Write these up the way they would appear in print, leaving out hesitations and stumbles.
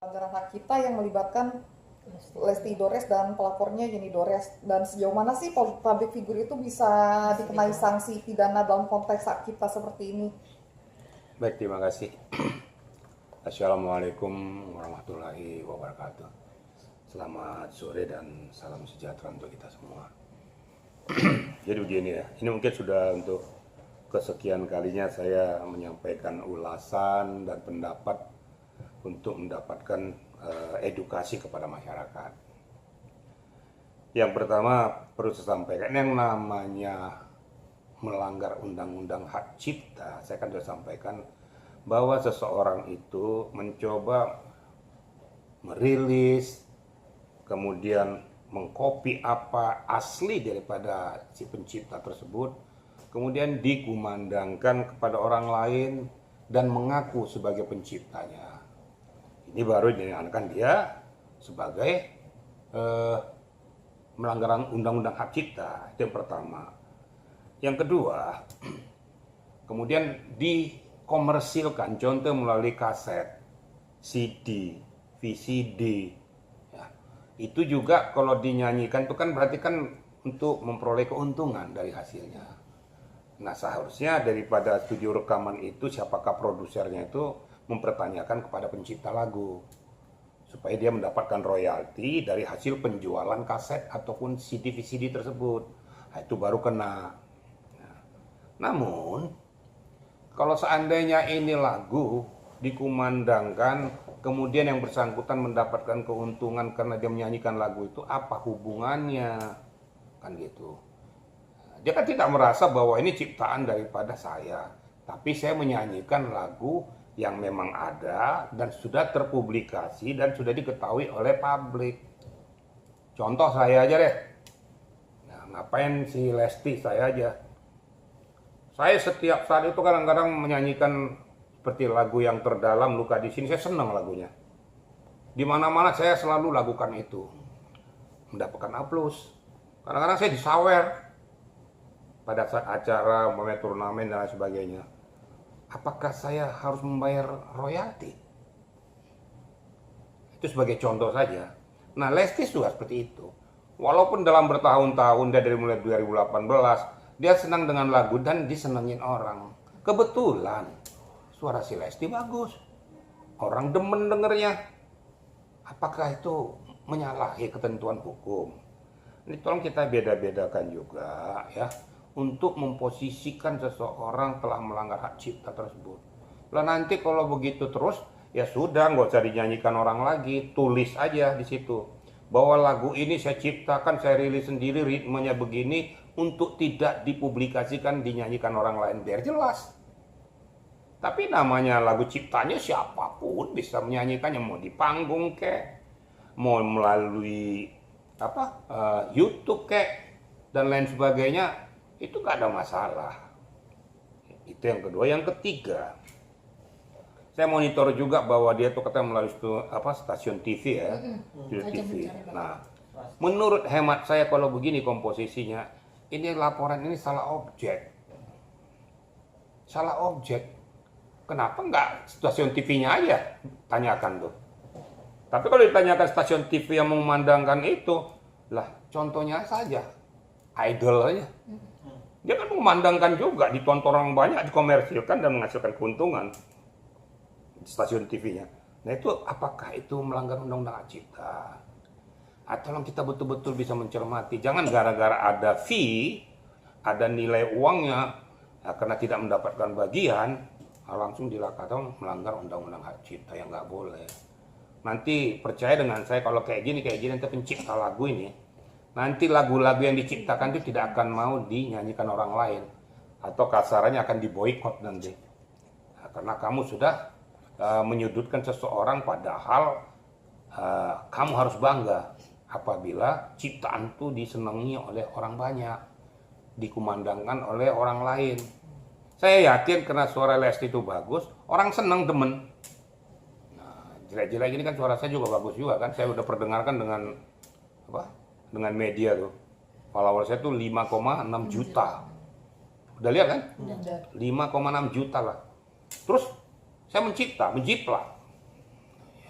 Pelanggaran hak cipta yang melibatkan Lesti Dores dan pelapornya Yeni Dores, dan sejauh mana sih public figure itu bisa dikenai sanksi pidana dalam konteks hak cipta seperti ini? Baik, terima kasih. Assalamualaikum warahmatullahi wabarakatuh. Selamat sore dan salam sejahtera untuk kita semua. Jadi begini ya, ini mungkin sudah untuk kesekian kalinya saya menyampaikan ulasan dan pendapat untuk mendapatkan edukasi kepada masyarakat. Yang pertama perlu saya sampaikan, yang namanya melanggar undang-undang hak cipta, saya kan sudah sampaikan bahwa seseorang itu mencoba merilis, kemudian mengcopy apa asli daripada si pencipta tersebut, kemudian dikumandangkan kepada orang lain dan mengaku sebagai penciptanya. Ini baru dinyatakan dia sebagai melanggar undang-undang hak cipta. Itu yang pertama. Yang kedua, kemudian dikomersilkan, contoh melalui kaset, CD, VCD. Ya, itu juga kalau dinyanyikan itu kan berarti kan untuk memperoleh keuntungan dari hasilnya. Nah, seharusnya daripada studio rekaman itu siapakah produsernya itu mempertanyakan kepada pencipta lagu supaya dia mendapatkan royalti dari hasil penjualan kaset ataupun CD VCD tersebut. Nah, itu baru kena. Namun, kalau seandainya ini lagu dikumandangkan, kemudian yang bersangkutan mendapatkan keuntungan karena dia menyanyikan lagu itu, apa hubungannya? Kan gitu. Dia kan tidak merasa bahwa ini ciptaan daripada saya, tapi saya menyanyikan lagu yang memang ada dan sudah terpublikasi dan sudah diketahui oleh publik. Contoh saya aja deh. Nah, ngapain si Lesti saya aja. Saya setiap saat itu kadang-kadang menyanyikan seperti lagu yang terdalam, luka di sini, saya senang lagunya. Di mana-mana saya selalu lakukan itu. Mendapatkan aplaus. Kadang-kadang saya disawer pada saat acara, turnamen dan lain sebagainya. Apakah saya harus membayar royalti? Itu sebagai contoh saja. Nah, Lesti juga seperti itu. Walaupun dalam bertahun-tahun, dia dari mulai 2018, dia senang dengan lagu dan disenengin orang. Kebetulan suara si Lesti bagus. Orang demen dengernya. Apakah itu menyalahi ketentuan hukum? Ini tolong kita beda-bedakan juga ya, untuk memposisikan seseorang telah melanggar hak cipta tersebut. Lah nanti kalau begitu terus, ya sudah, nggak usah dinyanyikan orang lagi, tulis aja di situ bahwa lagu ini saya ciptakan, saya rilis sendiri, ritmenya begini, untuk tidak dipublikasikan, dinyanyikan orang lain, biar jelas. Tapi namanya lagu ciptanya siapapun bisa menyanyikannya, mau di panggung kek, mau melalui YouTube kek dan lain sebagainya. Itu gak ada masalah. Itu yang kedua. Yang ketiga, saya monitor juga bahwa dia tuh katanya melalui stasiun TV ya, TV. Nah, menurut hemat saya kalau begini komposisinya, ini laporan ini salah objek. Salah objek. Kenapa nggak stasiun TV-nya aja tanyakan tuh? Tapi kalau ditanyakan stasiun TV yang memandangkan itu, lah contohnya saja, Idol aja. Dia kan memandangkan juga, ditonton orang banyak, dikomersilkan dan menghasilkan keuntungan di stasiun TV-nya. Nah itu apakah itu melanggar undang-undang hak cipta? Atau kita betul-betul bisa mencermati, jangan gara-gara ada fee, ada nilai uangnya, karena tidak mendapatkan bagian, langsung dilakatan melanggar undang-undang hak cipta, yang nggak boleh. Nanti percaya dengan saya, kalau kayak gini nanti pencipta lagu ini, nanti lagu-lagu yang diciptakan itu tidak akan mau dinyanyikan orang lain. Atau kasarannya akan diboikot nanti. Nah, karena kamu sudah menyudutkan seseorang, padahal kamu harus bangga apabila ciptaan itu disenangi oleh orang banyak, dikumandangkan oleh orang lain. Saya yakin karena suara Lesti itu bagus, orang senang, demen. Nah, jelek-jelek ini kan suara saya juga bagus juga kan. Saya udah perdengarkan dengan media tuh. Follower saya tuh 5,6 juta. Udah lihat kan? 5,6 juta lah. Terus saya mencipta, menjiplak.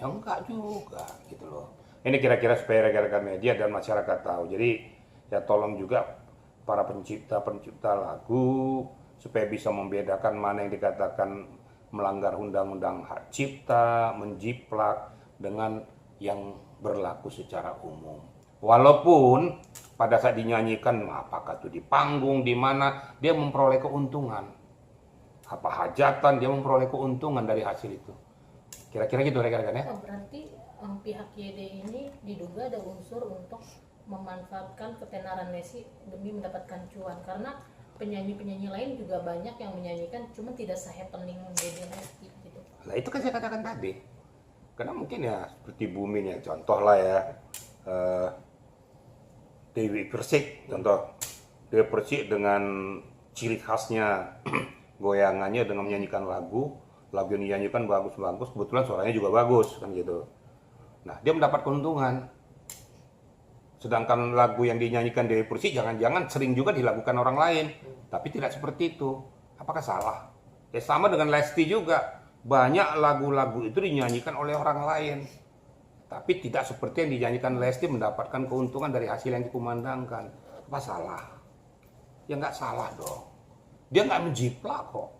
Ya enggak juga gitu loh. Ini kira-kira supaya rekan-rekan media dan masyarakat tahu. Jadi ya tolong juga para pencipta-pencipta lagu supaya bisa membedakan mana yang dikatakan melanggar undang-undang hak cipta, menjiplak dengan yang berlaku secara umum. Walaupun pada saat dinyanyikan apakah itu di panggung, di mana dia memperoleh keuntungan. Apa hajatan dia memperoleh keuntungan dari hasil itu. Kira-kira gitu rekan-rekan ya. Oh, berarti pihak YD ini diduga ada unsur untuk memanfaatkan ketenaran Lesti demi mendapatkan cuan, karena penyanyi-penyanyi lain juga banyak yang menyanyikan cuma tidak se-happening Dede Lesti gitu. Nah itu kan saya katakan tadi. Karena mungkin ya seperti Bumin ya, contoh lah ya. Dewi Persik, contoh. Dewi Persik dengan ciri khasnya goyangannya dengan menyanyikan lagu yang dinyanyikan bagus-bagus, kebetulan suaranya juga bagus kan gitu. Nah dia mendapat keuntungan. Sedangkan lagu yang dinyanyikan Dewi Persik jangan-jangan sering juga dilakukan orang lain, tapi tidak seperti itu. Apakah salah? Ya sama dengan Lesti juga, banyak lagu-lagu itu dinyanyikan oleh orang lain, tapi tidak seperti yang dinyanyikan Lesti mendapatkan keuntungan dari hasil yang dikumandangkan. Apa salah? Ya nggak salah dong. Dia nggak menjiplak kok.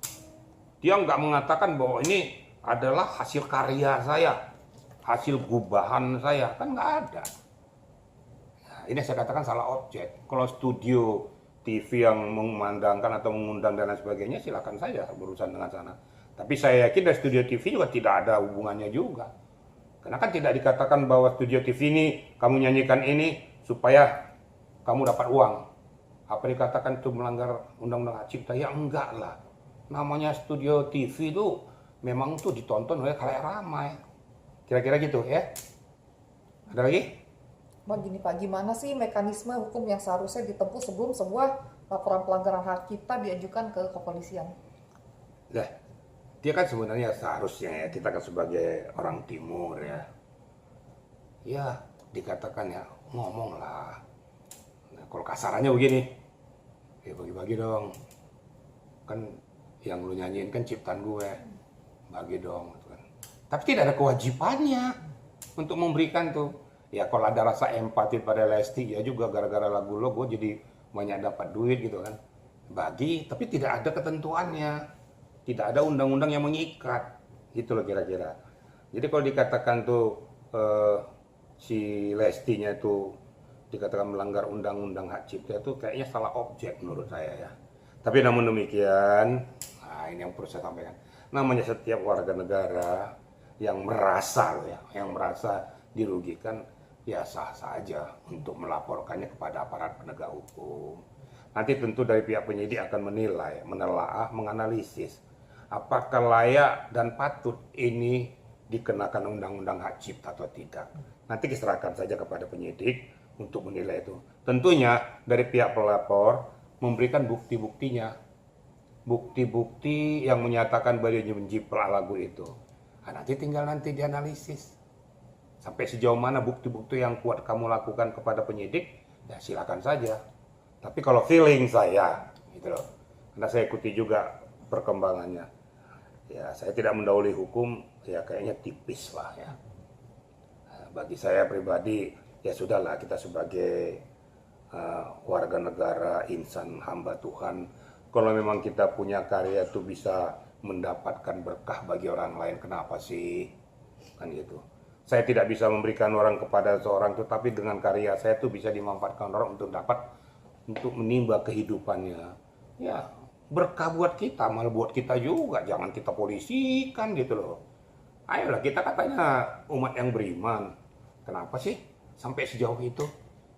Dia nggak mengatakan bahwa ini adalah hasil karya saya, hasil gubahan saya, kan nggak ada. Nah, ini saya katakan salah objek. Kalau studio TV yang memandangkan atau mengundang dan lain sebagainya, silakan saja berurusan dengan sana. Tapi saya yakin dari studio TV juga tidak ada hubungannya juga. Karena kan tidak dikatakan bahwa studio TV ini kamu nyanyikan ini supaya kamu dapat uang. Apa dikatakan itu melanggar undang-undang hak cipta? Ya enggak lah. Namanya studio TV itu memang tuh ditonton oleh khalayak ramai. Kira-kira gitu ya. Ada lagi? Bang, gini Pak, gimana sih mekanisme hukum yang seharusnya ditempuh sebelum sebuah laporan pelanggaran hak cipta diajukan ke kepolisian? Lah, dia kan sebenarnya seharusnya ya, kita kan sebagai orang timur ya. Ya, dikatakan ya, ngomong lah. Nah, kalau kasarannya begini, ya bagi-bagi dong. Kan yang lu nyanyiin kan ciptaan gue, bagi dong. Gitu kan. Tapi tidak ada kewajibannya untuk memberikan tuh. Ya kalau ada rasa empati pada Lesti, ya juga gara-gara lagu lo gue jadi banyak dapat duit gitu kan. Bagi, tapi tidak ada ketentuannya. Tidak ada undang-undang yang mengikat. Gitu loh kira-kira. Jadi kalau dikatakan tuh si Lestinya itu dikatakan melanggar undang-undang hak cipta itu kayaknya salah objek menurut saya ya. Tapi namun demikian, nah ini yang perlu saya sampaikan. Namanya setiap warga negara yang merasa loh ya, yang merasa dirugikan, ya sah saja untuk melaporkannya kepada aparat penegak hukum. Nanti tentu dari pihak penyidik akan menilai, menelaah, menganalisis apakah layak dan patut ini dikenakan undang-undang hak cipta atau tidak. Nanti diserahkan saja kepada penyidik untuk menilai itu. Tentunya dari pihak pelapor memberikan bukti-buktinya. Bukti-bukti yang menyatakan bahwa dia menjiplak lagu itu. Nah, nanti tinggal dianalisis. Sampai sejauh mana bukti-bukti yang kuat kamu lakukan kepada penyidik, ya silakan saja. Tapi kalau feeling saya, gitu loh, karena saya ikuti juga perkembangannya, ya saya tidak mendahului hukum, ya kayaknya tipis lah ya. Nah, bagi saya pribadi, ya sudahlah kita sebagai warga negara, insan, hamba Tuhan, kalau memang kita punya karya itu bisa mendapatkan berkah bagi orang lain, kenapa sih? Kan gitu. Saya tidak bisa memberikan orang kepada seorang, tetapi dengan karya saya itu bisa dimanfaatkan orang untuk menimba kehidupannya. Ya, berkah buat kita, malah buat kita juga. Jangan kita polisikan gitu loh. Ayolah, kita katanya umat yang beriman. Kenapa sih sampai sejauh itu?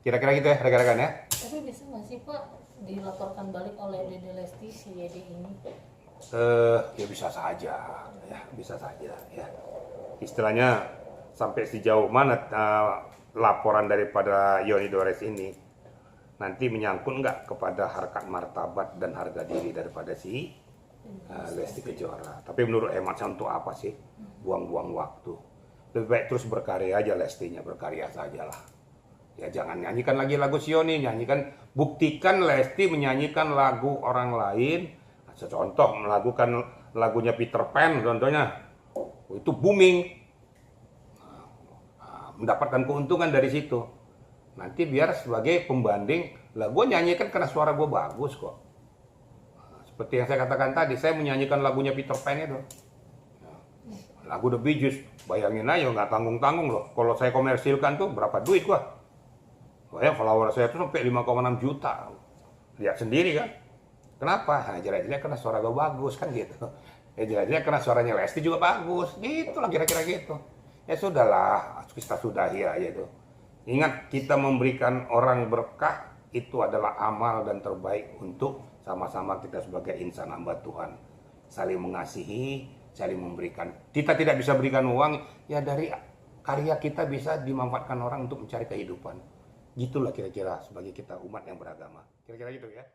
Kira-kira gitu ya, rekan-rekan ya. Tapi bisa nggak sih Pak dilaporkan balik oleh Dede Lesti si YD ini? Ya bisa saja, ya bisa saja ya. Istilahnya sampai sejauh mana laporan daripada Yoni Dores ini nanti menyangkut nggak kepada harkat martabat dan harga diri daripada si Lesti Kejora. Tapi menurut hemat saya untuk apa sih buang-buang waktu? Lebih baik terus berkarya aja, Lestinya berkarya sajalah. Ya jangan nyanyikan lagi lagu Yoni, nyanyikan, buktikan Lesti menyanyikan lagu orang lain. Contoh melakukan lagunya Peter Pan contohnya, itu booming. mendapatkan keuntungan dari situ. Nanti biar sebagai pembanding, lah gue nyanyikan karena suara gue bagus kok. Seperti yang saya katakan tadi, saya menyanyikan lagunya Peter Pan itu. Lagu The Bee Gees, bayangin aja nggak tanggung-tanggung loh. Kalau saya komersilkan tuh berapa duit gua? Wah, follower saya tuh sampai 5,6 juta. Lihat sendiri kan. Kenapa? Nah, jelas-jelas karena suara gua bagus kan gitu. Ya jelas-jelas karena suaranya Lesti juga bagus. Gitu lah kira-kira gitu. Ya sudahlah, kita sudahi aja itu. Ingat, kita memberikan orang berkah itu adalah amal dan terbaik untuk sama-sama kita sebagai insan hamba Tuhan. Saling mengasihi, saling memberikan. Kita tidak bisa berikan uang, ya dari karya kita bisa dimanfaatkan orang untuk mencari kehidupan. Gitulah kira-kira sebagai kita umat yang beragama. Kira-kira gitu ya.